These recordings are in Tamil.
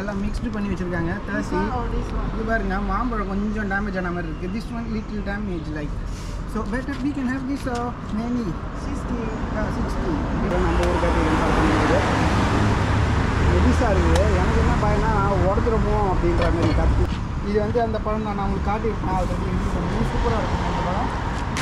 எல்லாம் மிக்ஸ்டு பண்ணி வச்சிருக்காங்க. தேர்சி இது பாருங்க, மாம்பழம் கொஞ்சம் டேமேஜ் ஆன மாதிரி இருக்குது. This one little damage like. So better we can have this many 60 நம்ம ஊர் கட்டி மெடிஸாக இருக்குது. எனக்கு என்ன பயனா உடஞ்சிருமோ அப்படின்ற மாதிரி கத்தி. இது வந்து அந்த பழம் தான் நான் உங்களுக்கு காட்டியிருப்பேன் ஆல்ரெடி. சூப்பராக இருக்கும் அந்த பழம்.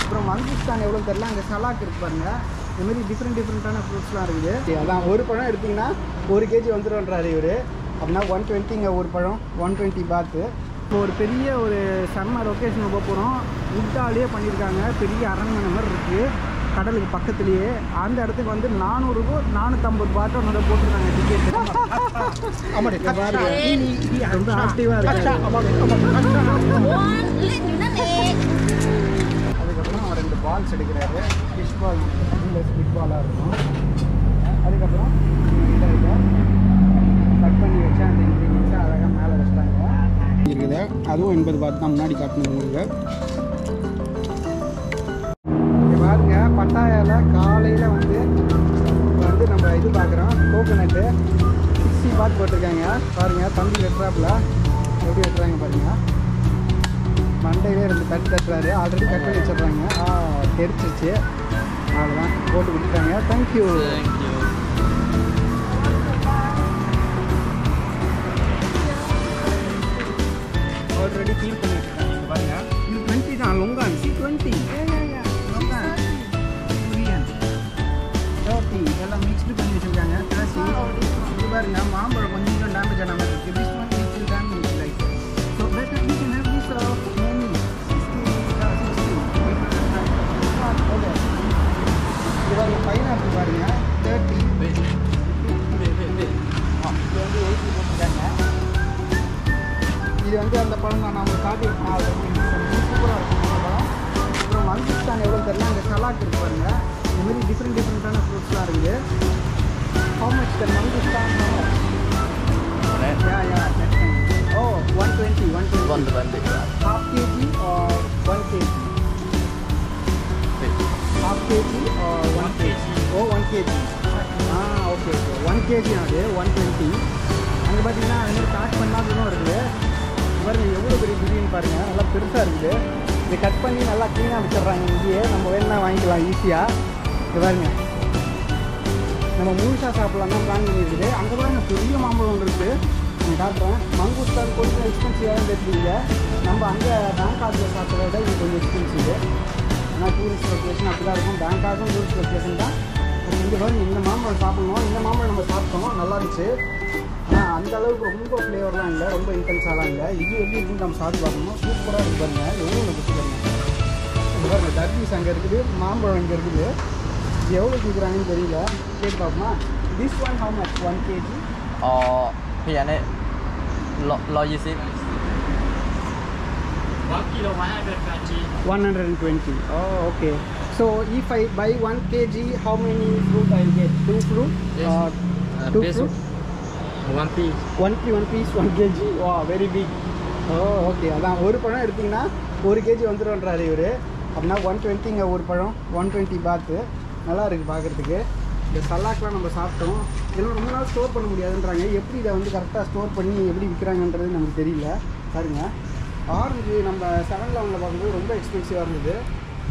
அப்புறம் மங்குஸ்தான் எவ்வளோ தெரியல. அங்கே சலாக் இருக்கு பாருங்கள். இதுமாரி டிஃப்ரெண்ட்டான ஃப்ரூட்ஸ்லாம் இருக்குது. அதான் ஒரு பழம் எடுத்திங்கன்னா 1 kg வந்துடும்ன்றாரு இவர். அப்படின்னா 120 ஒரு பழம் 120 பாத்து. இப்போ ஒரு பெரிய ஒரு செம்ம லொக்கேஷன் போக போகிறோம். உட்டாலேயே பண்ணியிருக்காங்க. பெரிய அரண்மனை மாதிரி இருக்குது கடலுக்கு பக்கத்துலேயே. அந்த இடத்துக்கு வந்து 400 450 பாட்டோ நல்லா போட்டுருக்காங்க டிக்கெட். ரொம்ப ஆக்டிவாக இருக்கு. அதுக்கப்புறம் அவர் 2 பால்ஸ் எடுக்கிறாரு. ஃபிஷ் பால் இல்லை ஸ்பிட் பாலாக இருக்கும். அதுக்கப்புறம் கட் பண்ணி வச்சா அந்த இன்க்ரீடியன்ஸை அழகாக மேலே வச்சுட்டாங்க இருக்குது. அதுவும் 80 பாத் தான் முன்னாடி காட்டணும் உங்களுக்கு. இங்கே பாருங்க, பட்டாயால காலையில் வந்து நம்ம இது பார்க்குறோம். கோகோனட்டு 60 பாத் போட்டிருக்காங்க பாருங்கள். தம்பி வெட்டுறாப்புல எப்படி வெட்டுறாங்க பாருங்கள். மண்டையிலே 2 தட்டுறாரு. ஆல்ரெடி கட் பண்ணி வச்சிடுறாங்க. தெரிச்சிருச்சு. அவ்வளோதான் போட்டு விட்டுட்டாங்க. தேங்க்யூ. ஆல்ரெடி ஃபீல் பண்ணிட்டுருக்காங்க பாருங்க. இது 20 தான். லொங்கான் C20 லொங்கான் கொரியன் 30 இதெல்லாம் மிக்ஸ்டு பண்ணி வச்சுருக்காங்க. தேர்சி இது பாருங்க, மாம்பழம் கொஞ்சம் டேமேஜ் ஆன மாதிரி இருக்குது. This one little damage like. So better we can have this many 60 okay. இது பாருங்க, பைனாப்பிள் பாருங்க 30 இது வந்து 80 போட்டுருக்காங்க. இது வந்து அந்த பழம் தான் நான் உங்களுக்கு காட்டியிருப்பேன் ஆல்ரெடி. சூப்பராக இருக்கும் அந்த பழம். அப்புறம் மங்குஸ்தான் எவ்வளோ தெரியல. அங்கே சலாக் இருக்கு பாருங்க. இதுமாரி டிஃப்ரெண்ட்டான ஃப்ரூட்ஸ்லாம் இருக்குது. How much the mangosteen? ஓ 120 half kg or 1 kg? Half kg or 1 kg? Oh 1 kg. Okay 1 kg அது 120. அங்கே பார்த்தீங்கன்னா அது மாதிரி பேக் பண்ணாததும் இருக்குது பாருங்க. எவ்வளோ பெரிய பிரியாணி பாருங்கள், நல்லா பெருசாக இருக்குது. இதை கட் பண்ணி நல்லா க்ளீனாக வச்சிடுறாங்க. இங்கேயே நம்ம வேணும்னா வாங்கிக்கலாம் ஈஸியாக. இது பாருங்க, நம்ம முழுசாக சாப்பிட்லாம் தான் பிளான் பண்ணியிருக்குது. அங்கே பாருங்க பெரிய மாம்பழம் ஒன்று இருக்குது. நான் காட்டுறேன். மங்குஸ்தான் கொஞ்சம் எக்ஸ்பென்சிவாக தெரிஞ்சுங்க. நம்ம அங்கே பேங்காக்கில் சாப்பிட்றத விட இது கொஞ்சம் எக்ஸ்பென்சிவ். ஆனால் டூரிஸ்ட் லொக்கேஷன் அப்படி தான் இருக்கும். பேங்காக்கும் டூரிஸ்ட் லொக்கேஷன் தான். இங்கே பாருங்க, இந்த மாம்பழம் சாப்பிட்ணும். இந்த மாம்பழம் நம்ம சாப்பிட்டோம், நல்லா இருந்துச்சு. ஆனால் அந்த அளவுக்கு ரொம்ப ஃப்ளேவர்லாம் இல்லை, ரொம்ப இன்டென்ஸாலாம் இல்லை. இது எப்படி இருக்குன்னு நம்ம சாப்பிட்டு பார்க்கணும். சூப்பராக இருக்கு பாருங்க. எவ்வளோ நமக்கு பாருங்க. இது பாருங்க, டர்பீஸ் அங்கே இருக்குது, மாம்பழம் இங்கே இருக்குது. இது எவ்வளோ கேட்குறாங்கன்னு தெரியல. கேட்டு பார்ப்போமா? This one how much 1 kg?พี่อันนี้120 1 kilo 120. Oh, okay. So if I buy 1 kg, how many fruit I'll get? 2 fruit? Yes. 2 fruit? 1 piece. 1 piece 1 kg. Wow, very big. Oh, okay. அதான் ஒரு பழம் எடுத்திங்கன்னா 1 kg வந்துடும்ன்றாரு இவர். அப்படின்னா 120 ஒரு பழம் 120 பாத்து. நல்லா இருக்குது பார்க்குறதுக்கு. இந்த சலாக்லாம் நம்ம சாப்பிட்டோம். இதெல்லாம் ரொம்ப நாள் ஸ்டோர் பண்ண முடியாதுன்றாங்க. எப்படி இதை வந்து கரெக்டாக ஸ்டோர் பண்ணி எப்படி விற்கிறாங்கன்றது நமக்கு தெரியல. பாருங்க, ஆரஞ்சு நம்ம 7-Elevenல பார்க்கும்போது ரொம்ப எக்ஸ்பென்சிவாக இருந்தது.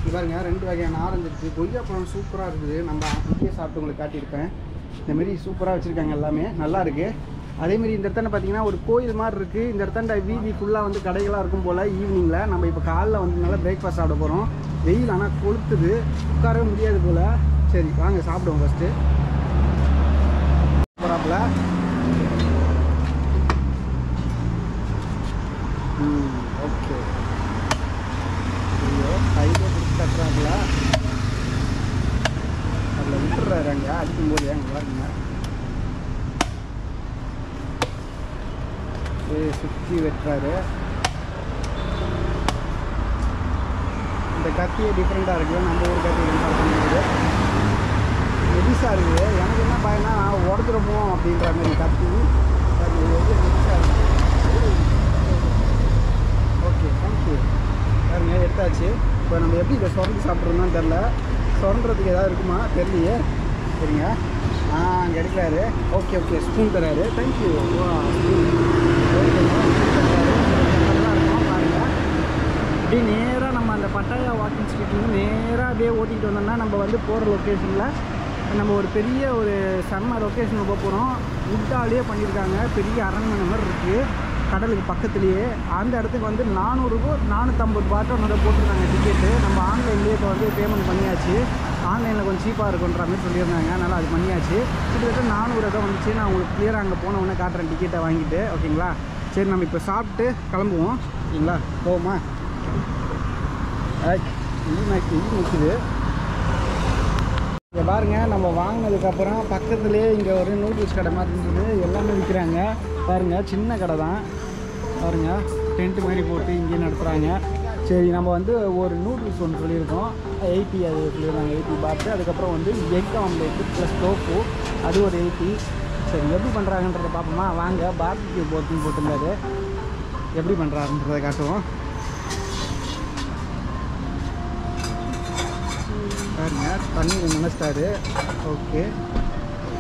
இது பாருங்க, 2 வகையான ஆரஞ்சு இருக்குது. கொய்யா பழம் சூப்பராக இருக்குது. நம்ம இங்கேயே சாப்பிட்டு உங்களுக்கு காட்டியிருப்பேன். இந்தமாரி சூப்பராக வச்சுருக்காங்க. எல்லாமே நல்லா இருக்குது. அதேமாரி இந்த இடத்தாண்ட பார்த்தீங்கன்னா ஒரு கோயில் மாதிரி இருக்குது. இந்த இடத்தாண்ட வீதி ஃபுல்லாக வந்து கடைகளாக இருக்கும் போல். ஈவினிங்கில் நம்ம இப்போ காலைல வந்து நல்லா பிரேக்ஃபாஸ்ட் சாப்பிட போகிறோம். வெயில் ஆனால் கொளுத்துது, உட்காரவே முடியாது போல். சரி வாங்க சாப்பிடுவோம் ஃபஸ்ட்டு. போகிறாப்புல ஓகே. ஐயோ கையிலே பிடிச்சி கட்டுறாப்புல. அதில் விட்டுறாரு அங்கே அடிக்கும்போது. அங்கே பாருங்க, சுற்றி வெட்டுறாரு. இந்த கத்தியே டிஃப்ரெண்ட்டாக இருக்குது. நம்ம ஊர் கத்தி பண்ணும்போது மெடிஸாக இருக்குது. எனக்கு என்ன பயனா உடஞ்சிருமோ அப்படின்ற மாதிரி கத்தி. மெடிஸாக இருக்குது. Okay thank you. பாருங்க எடுத்தாச்சு. இப்போ நம்ம எப்படி இதை சுரண்டி சாப்பிட்றோம்னு தெரில. சுரண்டுறதுக்கு ஏதாவது இருக்குமா தெரியலையே. சரிங்க, அங்கே எடுக்கிறாரு. ஓகே ஓகே, ஸ்பூன் தராரு. தேங்க்யூ. வா ஸ்பூன் நல்லா இருக்கும் பாருங்கள். அப்படியே நேராக நம்ம அந்த பட்டாயா வாக்கிங் ஸ்ட்ரீட்லேருந்து நேராக அப்படியே ஓட்டிகிட்டு வந்தோம்னா நம்ம வந்து போகிற லொக்கேஷனில் நம்ம ஒரு பெரிய ஒரு செம்ம லொக்கேஷனுக்கு போக போகிறோம். உட்டாலேயே பண்ணியிருக்காங்க, பெரிய அரண்மனை மாதிரி இருக்குது, கடலுக்கு பக்கத்துலேயே. அந்த இடத்துக்கு வந்து 400 450 பாட்டு ஒன்று போட்டிருக்காங்க டிக்கெட்டு. நம்ம ஆன்லைன்லேயே இப்போ வந்து பேமெண்ட் பண்ணியாச்சு. ஆன்லைனில் கொஞ்சம் சீப்பாக இருக்குன்ற மாதிரி சொல்லியிருந்தாங்க, அதனால் அது பண்ணியாச்சு. கிட்டத்தட்ட 400 ஏதோ வந்துச்சு. நான் உங்களுக்கு கிளியராக அங்கே போன உடனே காட்டுறேன் டிக்கெட்டை வாங்கிட்டு. ஓகேங்களா? சரி, நம்ம இப்போ சாப்பிட்டு கிளம்புவோம். ஓகேங்களா? போவோமா? நிற்குது இங்கே பாருங்கள். நம்ம வாங்கினதுக்கப்புறம் பக்கத்துலேயே இங்கே ஒரு நூடுல்ஸ் கடை மாதிரி இருந்தது, எல்லாமே விற்கிறாங்க பாருங்கள். சின்ன கடை தான் பாருங்கள், டென்ட்டு மாதிரி போட்டு இங்கே நடத்துகிறாங்க. சரி, நம்ம வந்து ஒரு நூடுல்ஸ் ஒன்று சொல்லியிருக்கோம், 80 அது சொல்லியிருந்தாங்க, 80 பாட்டு. அதுக்கப்புறம் வந்து எக் ஆம்லேட்டு ப்ளஸ் டோஃபு, அது ஒரு 80. சரி, எப்படி பண்ணுறாங்கன்றதை பார்ப்போமா? வாங்க. பார்பிக்யூ போட்டுன்னு போட்டிருந்தாரு, எப்படி பண்ணுறாருன்றதை காட்டுவோம் பாருங்க. தண்ணி நினைச்சிட்டாரு. ஓகே,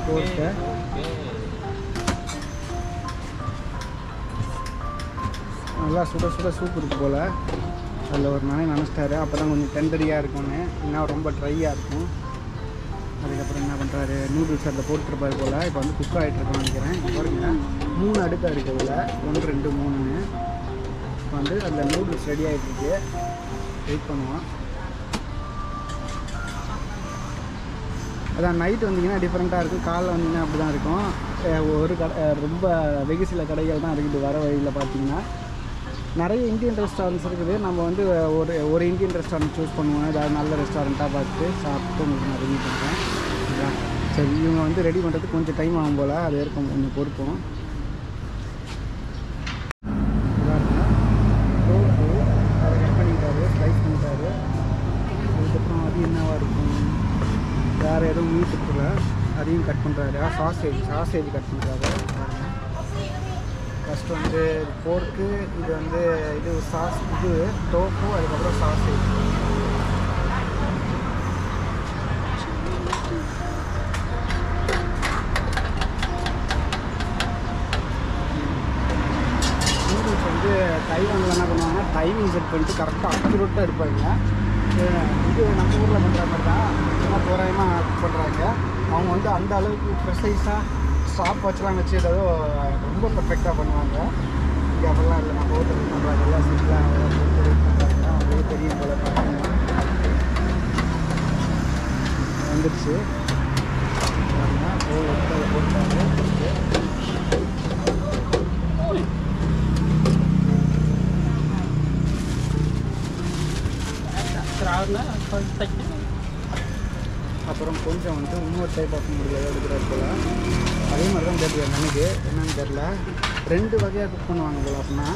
போட்டு நல்லா சுட சுட சூப் இருக்குது போல். அதில் ஒரு நினச்சிட்டாரு. அப்போ தான் கொஞ்சம் டெண்டரியாக இருக்கும்னு, இன்னும் ரொம்ப ட்ரையாக இருக்கும். அதுக்கப்புறம் என்ன பண்ணுறாரு, நூடுல்ஸ் அதில் போட்டுருப்பாரு போல். இப்போ வந்து குக் ஆகிட்டுருக்கோன்னு நினைக்கிறேன். பாருங்க, 3 அடுக்காக இருக்குது அதில், 1 2 3ன்னு. இப்போ வந்து அதில் நூடுல்ஸ் ரெடி ஆகிட்டுருக்கு. வெயிட் பண்ணுவோம். அதான் நைட்டு வந்தீங்கன்னா டிஃப்ரெண்ட்டாக இருக்கும், காலைல வந்தீங்கன்னா அப்படி தான் இருக்கும். ஒரு கடை ரொம்ப வெகு சில கடைகள் தான் இருக்குது வர வழியில். பார்த்தீங்கன்னா நிறைய இந்தியன் ரெஸ்டாரண்ட்ஸ் இருக்குது. நம்ம வந்து ஒரு இந்தியன் ரெஸ்டாரண்ட் சூஸ் பண்ணுவோம், ஏதாவது நல்ல ரெஸ்டாரண்ட்டாக பார்த்துட்டு சாப்பிட்டு உங்களுக்கு நான் ரெடி பண்ணுறேன். ஓகேங்களா? சரி, இவங்க வந்து ரெடி பண்ணுறதுக்கு கொஞ்சம் டைம் ஆகும் போல், அது இருக்கும் கொஞ்சம் பொறுப்போம். அதை கட் பண்ணிட்டாரு, ஸ்லைஸ் பண்ணிட்டாரு. அதுக்கப்புறம் அது என்னவாக இருக்கும், வேறு எதுவும் மீட் இருக்குல்ல, அதையும் கட் பண்ணுறாரு. சாசேஜ் கட் பண்ணுறாரு. ஃபஸ்ட்டு வந்து போர்க்கு, இது வந்து இது சாஸ், இது டோஃபு, அதுக்கப்புறம் சாசேஜ். நூடுல்ஸ் வந்து தைவானில் என்ன பண்ணுவாங்கன்னா டைமிங் செட் பண்ணிட்டு கரெக்டாக அக்யூரேட்டாக இருப்பாங்க. இது நம்ம ஊரில் பண்ணுற மாதிரி தான், சும்மா தோராயமாக பண்ணுறாங்க. அவங்க வந்து அந்த அளவுக்கு ப்ரெசைஸாக ஸ்டாப் வச்சுலாம் வச்சு ஏதோ ரொம்ப பர்ஃபெக்டாக பண்ணுவாங்க. இங்கே அப்படிலாம் இல்லை, நம்ம ஹோட்டல் பண்ணுறாங்க எல்லாம் சிம்பிளாக போட்டு பண்ணுறாங்க. அவங்களுக்கு தெரியும் போல. பார்த்தீங்கன்னா வந்துடுச்சு பாருங்க. அதை போட்டாங்க. அப்புறம் கொஞ்சம் வந்து இன்னொரு டைப் ஆஃப் முடியாது எடுக்கிறது போல். அதே மாதிரி தான் தெரியல எனக்கு, என்னன்னு தெரில. 2 வகையாக குக் பண்ணுவாங்க போல். அப்படின்னா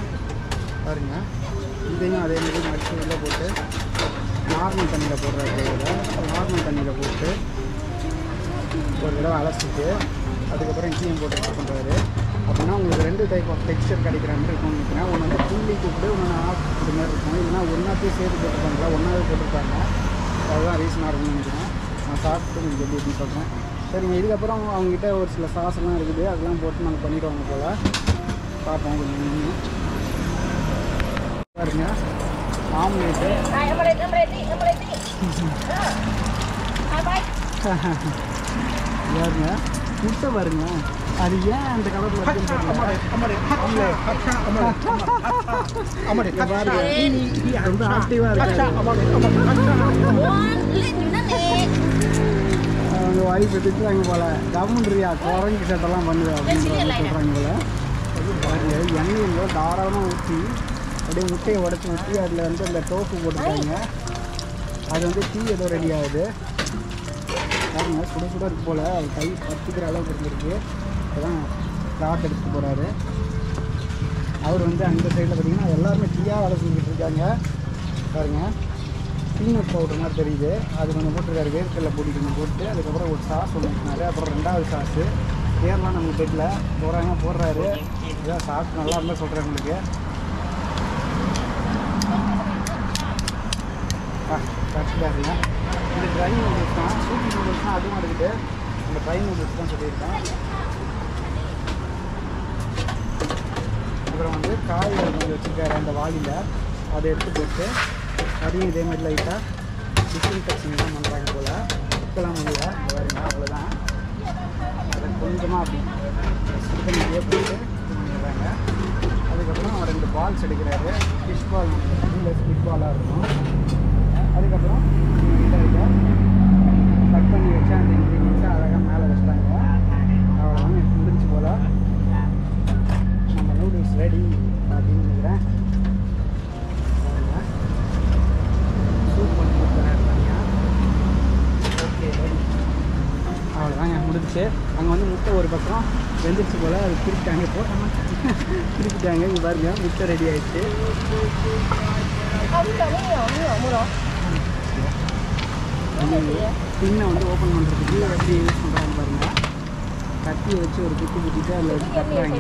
பாருங்கள், இதையும் அதே மாதிரி மடிச்சு உள்ளே போட்டு நார்மல் தண்ணியில் போடுறாரு. நார்மல் தண்ணியில் போட்டு ஒரு தடவை அலசிட்டு அதுக்கப்புறம் இட்லியும் போட்டு குக் பண்ணுறாரு. அப்படின்னா உங்களுக்கு 2 டைப் ஆஃப் டெக்ஸ்சர் கிடைக்கிற மாதிரி இருக்கும்னு நினைக்கிறேன். ஒன்று வந்து புள்ளி கூப்பிட்டு ஒன்று ஆஃப் இது மாதிரி இருக்கும். இல்லைன்னா ஒன்றாத்தையும் சேர்த்து போட்டுருப்பாங்களா, ஒன்றாவே போட்டிருப்பாங்க. அதுதான் ரீசனாக இருக்கும்னு நினைக்கிறேன். நான் சாப்பிட்டு உங்களுக்கு எப்படி எப்படின்னு சொல்கிறேன். சரிங்க, இதுக்கப்புறம் அவங்ககிட்ட ஒரு சில சாஸ்லாம் இருக்குது, அதெல்லாம் போட்டு நாங்கள் பண்ணிவிடுவாங்க போல். பார்ப்போம் கொஞ்சம் பாருங்க. ஆம்லேட்டு பாருங்க, முட்டை பாருங்க. அது ஏன் அந்த கலரில் இருக்குன்னு ரொம்ப ஆக்டிவாக இருக்காரு. அவங்க வாய்ப்பு திட்டுறாங்க போல், கவர்மெண்ட்ரியா குரங்கு சட்டெல்லாம் பண்ணுது அப்படின்னு சொல்கிறாங்க போல். பாருங்க, எண்ணெயில் தாராளமாக ஊற்றி அப்படியே முட்டையை உடச்சி ஊற்றி அதில் வந்து அந்த டோஃபு போட்டுருக்காங்க. அது வந்து டீ ஏதோ ரெடி ஆகுது பாருங்க. சுட சுட இருக்கு போல், அது கை பத்துக்கிற அளவுக்கு இருந்துருக்கு. இப்போ தான் ஸ்டார்ட் எடுத்துகிட்டு போகிறாரு அவர். வந்து அந்த சைடில் பார்த்தீங்கன்னா எல்லாருமே டீயாக வேலை செஞ்சுட்டு இருக்காங்க பாருங்கள். பீனட் பவுடர் மாதிரி தெரியுது, அது கொஞ்சம் போட்டிருக்காரு. வேர்க்கடலை பொடி கொஞ்சம் போட்டு அதுக்கப்புறம் ஒரு சாஸ் ஒன்று வச்சுனாரு. அப்புறம் 2வது சாஸு பேர்லாம் நமக்கு தெரியல, தோராயமாக போடுறாரு. இதான் சாப்பிட்டு நல்லா இருந்தால் சொல்கிறேன் உங்களுக்கு. கரெக்டாக இருக்குங்க. இது ட்ரை நூடுல்ஸ் தான், சூப்பி நூடுல்ஸ் தான் அதுவும் இருக்குது. இந்த ட்ரை நூடுல்ஸ் தான் சொல்லியிருக்கேன். அப்புறம் வந்து காய்கறி கொஞ்சம் வச்சுருக்காரு அந்த வாளியில், அதை எடுத்து போட்டு அதையும் இதேமாதிரி லைட்டாக டிஸ்இன்ஃபெக்ஷன் தான் பண்ணுறாங்க போல். இப்போலாம் முடியல பாருங்க, அவ்வளோதான். அதை கொஞ்சமாக அப்படி சிக்கனிலேயே போட்டு பண்ணிடுறாங்க. அதுக்கப்புறம் அவர் 2 பால்ஸ் எடுக்கிறாரு. ஃபிஷ் பால் ஃபிஷ் பாலாக இருக்கும். அதுக்கப்புறம் இதை கட் பண்ணி வச்சு அந்த இன்க்ரீடியன்ஸை அழகாக மேலே வச்சுட்டாங்க. அவ்வளோதான் முடிஞ்சு போல் நம்ம நூடுல்ஸ் ரெடி அப்படின்னு நினைக்கிறேன். சூப் பண்ணி கொடுக்குறேன் தனியாக. ஓகே ரெடி, அவ்வளோதாங்க முடிஞ்சிச்சு. அங்கே வந்து முட்டை ஒரு பக்கம் வெந்துருச்சு போல், அது திருப்பிட்டாங்க. போட்டாமல் திருப்பிட்டாங்க. இங்கே பாருங்க முட்டை ரெடி ஆகிடுச்சு. பின்னை வந்து ஓப்பன் பண்ணுறதுக்கு எப்படி யூஸ் பண்ணுறாங்க பாருங்கள். கத்தியை வச்சு ஒரு குத்தி குத்திட்டு அதில் வச்சு தட்டுறாங்க.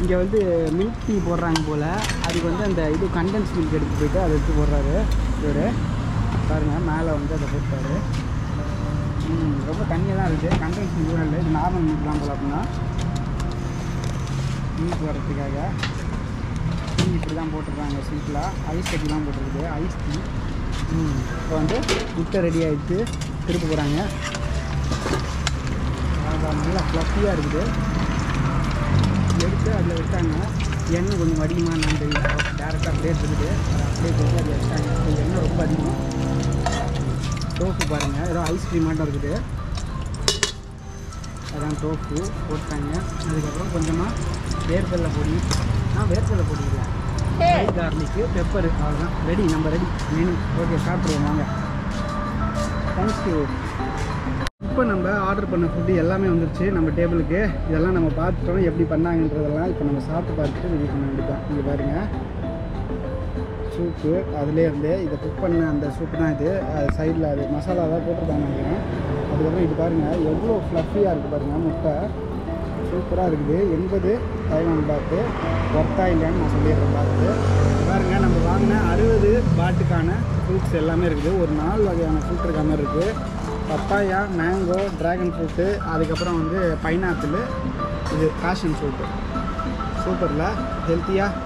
இங்கே வந்து மில்க் டீ போடுறாங்க போல். அதுக்கு வந்து அந்த இது கண்டென்ஸ் மில்க் எடுத்து போயிட்டு அதை எடுத்து போடுறாரு இவர். பாருங்கள் மேலே வந்து அதை போட்டார். ரொம்ப தண்ணியெல்லாம் இருக்குது. கண்டென்ஸ் மில்க் இல்லை, இது நார்மல் மில்க் தான் போல். அப்படின்னா மில்க் வரத்துக்காக டீ இப்படி தான் போட்டுருக்காங்க சிம்பிளாக. ஐஸ் கட்டி தான் போட்டுருக்குது, ஐஸ் டீ. இப்போ வந்து முட்டை ரெடி ஆகிடுச்சு, திருப்ப போகிறாங்க. நல்லா ஃப்ளஃபியாக இருக்குது. எடுத்து அதில் வச்சாங்க. எண்ணெய் கொஞ்சம் அதிகமாக நான் தெரியும், டேரெக்டாக அப்படியே இருக்குது. அதை அப்படியே போட்டு அதில் வச்சாங்க. எண்ணெய் ரொம்ப அதிகம். டோஃபு பாருங்கள், ஏதோ ஐஸ்கிரீம் மட்டும் இருக்குது. அதான் டோஃபு போட்டாங்க. அதுக்கப்புறம் கொஞ்சமாக வேர்க்கடலை பொடி. வேர்க்கடலை பொடி இல்லை, கார்லிக்கு பெப்பரு. அவ்வளோதான் ரெடி, நம்ம ரெடி மெனு. ஓகே சாப்பிடுவோம் வாங்க. தேங்க்யூ. இப்போ நம்ம ஆர்டர் பண்ண ஃபுட்டு எல்லாமே வந்துருச்சு நம்ம டேபிளுக்கு. இதெல்லாம் நம்ம பார்த்துட்டோம் எப்படி பண்ணாங்கன்றதெல்லாம். இப்போ நம்ம சாப்பிட்டு பார்த்துட்டு ரிவ்யூ பண்ண வேண்டியதான். இங்கே பாருங்கள் சூப்பு, அதுலேருந்து இதை குக் பண்ண அந்த சூப்பு தான் இது. அது சைடில் அது மசாலா தான் போட்டிருக்காங்க நினைக்கிறேன். அதுக்கப்புறம் இது பாருங்கள் எவ்வளோ ஃப்ளஃபியாக இருக்குது பாருங்கள். முட்டை சூப்பராக இருக்குது. 80 தைவான் பாட்டு ஒர்த்தா இல்லைன்னு நான் சொல்லிடுறேன். பார்த்து பாருங்கள், நம்ம வாங்கின 60 பாட்டுக்கான ஃப்ரூட்ஸ் எல்லாமே இருக்குது. ஒரு 4 வகையான ஃப்ரூட் இருக்க மாதிரி இருக்குது. பப்பாயா, மேங்கோ, ட்ராகன் ஃப்ரூட்டு, அதுக்கப்புறம் வந்து பைனாப்பிள், இது பேஷன் ஃப்ரூட்டு. சூப்பரில் ஹெல்த்தியாக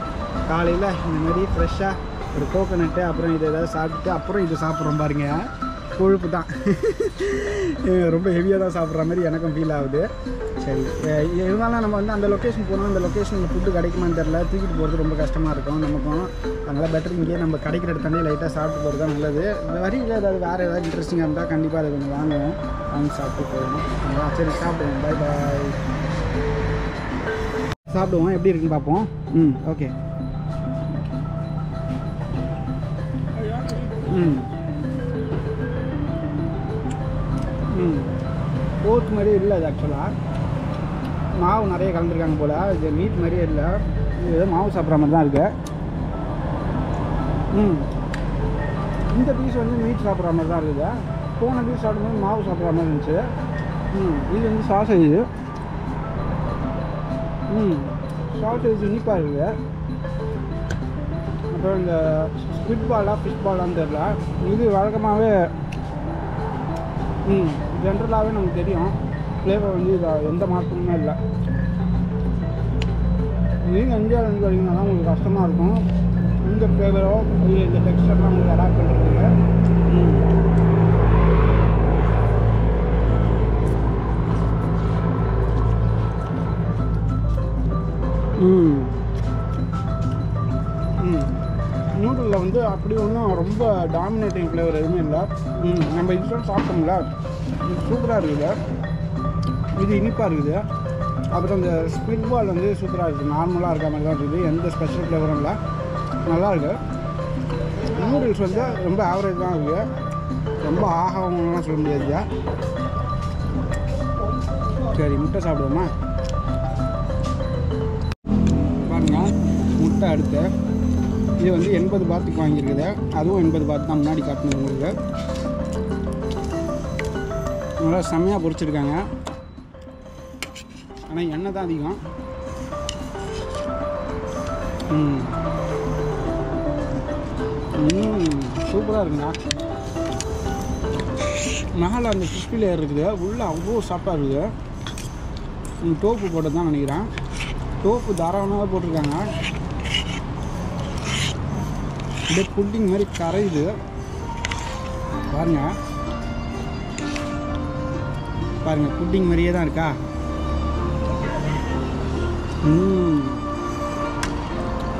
காலையில் இந்தமாரி ஃப்ரெஷ்ஷாக ஒரு கோகோனட்டு, அப்புறம் இது ஏதாவது சாப்பிட்டுட்டு அப்புறம் இது சாப்பிட்றோம் பாருங்க. கொழுப்பு தான் ரொம்ப ஹெவியாக தான் சாப்பிட்ற மாதிரி எனக்கும் ஃபீல் ஆகுது. சரி, இருந்தாலும் நம்ம வந்து அந்த லொக்கேஷன் போனோம். அந்த லொக்கேஷனில் ஃபுட்டு கிடைக்குமான்னு தெரில, தூக்கிட்டு போகிறது ரொம்ப கஷ்டமாக இருக்கும் நமக்கும். அதனால் பெட்டர் இங்கேயே நம்ம கிடைக்கிற இடத்தானே லைட்டாக சாப்பிட்டு போகிறது தான் நல்லது. வரியில் ஏதாவது வேறு ஏதாவது இன்ட்ரெஸ்டிங்காக இருந்தால் கண்டிப்பாக அதை கொஞ்சம் வாங்குவோம், வாங்கி சாப்பிட்டு போகணும். சரி சாப்பிடுவோம். பாய் பாய். சாப்பிடுவோம், எப்படி இருக்குன்னு பார்ப்போம். ஓகே. போர்க் மாதிரியே இல்லை அது. ஆக்சுவலாக மாவு நிறைய கலந்துருக்காங்க போல். இது மீட் மாதிரியே இல்லை, இது மாவு சாப்பிட்ற மாதிரி தான் இருக்குது. இந்த பீஸ் வந்து மீட் சாப்பிட்ற மாதிரி தான் இருக்குது. போன பீஸ் சாப்பிடும்போது மாவு சாப்பிட்ற மாதிரி இருந்துச்சு. இது வந்து சாசேஜ். சாசேஜ் இனிப்பாக இருக்குது. அப்புறம் இந்த ஸ்குவிட் பாலா ஃபிஷ் பாலான்னு தெரியல. இது வழக்கமாகவே ஜென்ரலாகவே நமக்கு தெரியும். ஃப்ளேவர் வந்து இது எந்த மாற்றமுமே இல்லை. நீங்கள் இந்தியாவில் இருந்து வரீங்கன்னா தான் உங்களுக்கு கஷ்டமாக இருக்கும் இந்த ஃப்ளேவரோ இல்லை இந்த டெக்ஸ்டர்லாம் உங்களுக்கு அடாப்ட் பண்ணுறதுக்கு. நூடுலில் வந்து அப்படி ஒன்றும் ரொம்ப டாமினேட்டிங் ஃப்ளேவர் எதுவுமே இல்லை. நம்ம இன்ஸ்டன்ட் சாப்பிட்டோம்ல, இது சூப்பராக இருக்குது. இது இனிப்பாக இருக்குது. அப்புறம் இந்த ஸ்பிரிட் பால் வந்து சூப்பராக இருக்குது. நார்மலாக இருக்க மாதிரி தான் இருக்குது, எந்த ஸ்பெஷல் ஃப்ளேவரும் இல்லை, நல்லாயிருக்கு. நூடுல்ஸ் வந்து ரொம்ப ஆவரேஜ் தான் இருக்குது, ரொம்ப ஆகவங்கலாம் சொல்ல முடியாது. சரி முட்டை சாப்பிடுவோமா? பாருங்கள் முட்டை அடுத்து இது வந்து 80 பாத்துக்கு வாங்கியிருக்குது. அதுவும் 80 பாத்து தான் முன்னாடி காட்டினது உங்களுக்கு. நல்லா செம்மையாக பொரிச்சிருக்காங்க. ஆனால் எண்ணெய் தான் அதிகம். சூப்பராக இருக்குங்க. மேலே அந்த கிறிஸ்பி லேயர் இருக்குது, உள்ளே அவ்வளோ சாஃப்டாக இருக்குது. டோப்பு போட்டு தான் நினைக்கிறேன். டோப்பு தாராளமாக போட்டிருக்காங்க. அப்படியே புட்டிங் மாதிரி கரையுது பாருங்கள். பாருங்கள் புட்டிங் மாதிரியே தான் இருக்கா.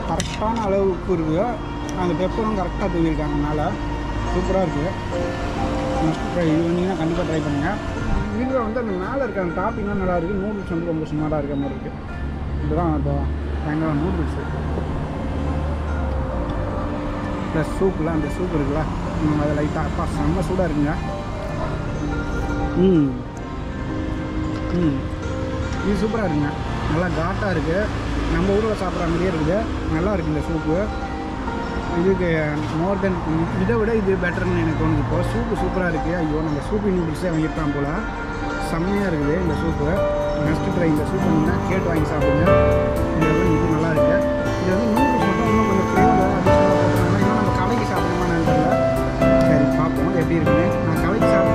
கரெக்டான அளவு உப்பு இருக்குது. அந்த பெப்பரும் கரெக்டாக தூவிருக்காங்க மேலே. சூப்பராக இருக்குது. Must try. இது வந்தீங்கன்னா கண்டிப்பாக ட்ரை பண்ணுங்கள். இதில் வந்து அந்த மேலே இருக்க அந்த டாப்பிங்லாம் நல்லா இருக்குது. நூடுல்ஸ் வந்து ரொம்ப சுமாராக இருக்க மாதிரி இருக்குது. இதுதான் இப்போ பயங்கர நூடுல்ஸு ப்ளஸ் சூப்பில் அந்த சூப் இருக்குல்ல, அதை லைட்டாக அப்பா செம்ம சூடாக இருக்குங்க. இது சூப்பராக இருக்குங்க. நல்லா காட்டாக இருக்குது. நம்ம ஊரில் சாப்பிட்ற மாதிரியே இருக்குது. நல்லா இருக்குது இந்த சூப்பு. இதுக்கு மோர் தென் இதை விட இது பெட்டர்னு எனக்கு தோணுது. இப்போ சூப்பு சூப்பராக இருக்குது. ஐயோ நம்ம சூப்பி நூடுல்ஸே வாங்கியிருக்கான் போல். செம்மையாக இருக்குது இந்த சூப்பு. நெக்ஸ்ட் ட்ரை இந்த சூப் பண்ணிங்கன்னா கேட்டு வாங்கி சாப்பிடுங்க. இது நல்லா இருக்குது. இது வந்து நூடுல்ஸ் மட்டும் இன்னும் கொஞ்சம் ஃப்ளேவர் அதிகமாக நம்ம கலைக்கு சாப்பிடணுமா தெரியல. சரி பார்ப்போம் எப்படி இருக்குன்னு. நான் கலைக்கு சாப்பிட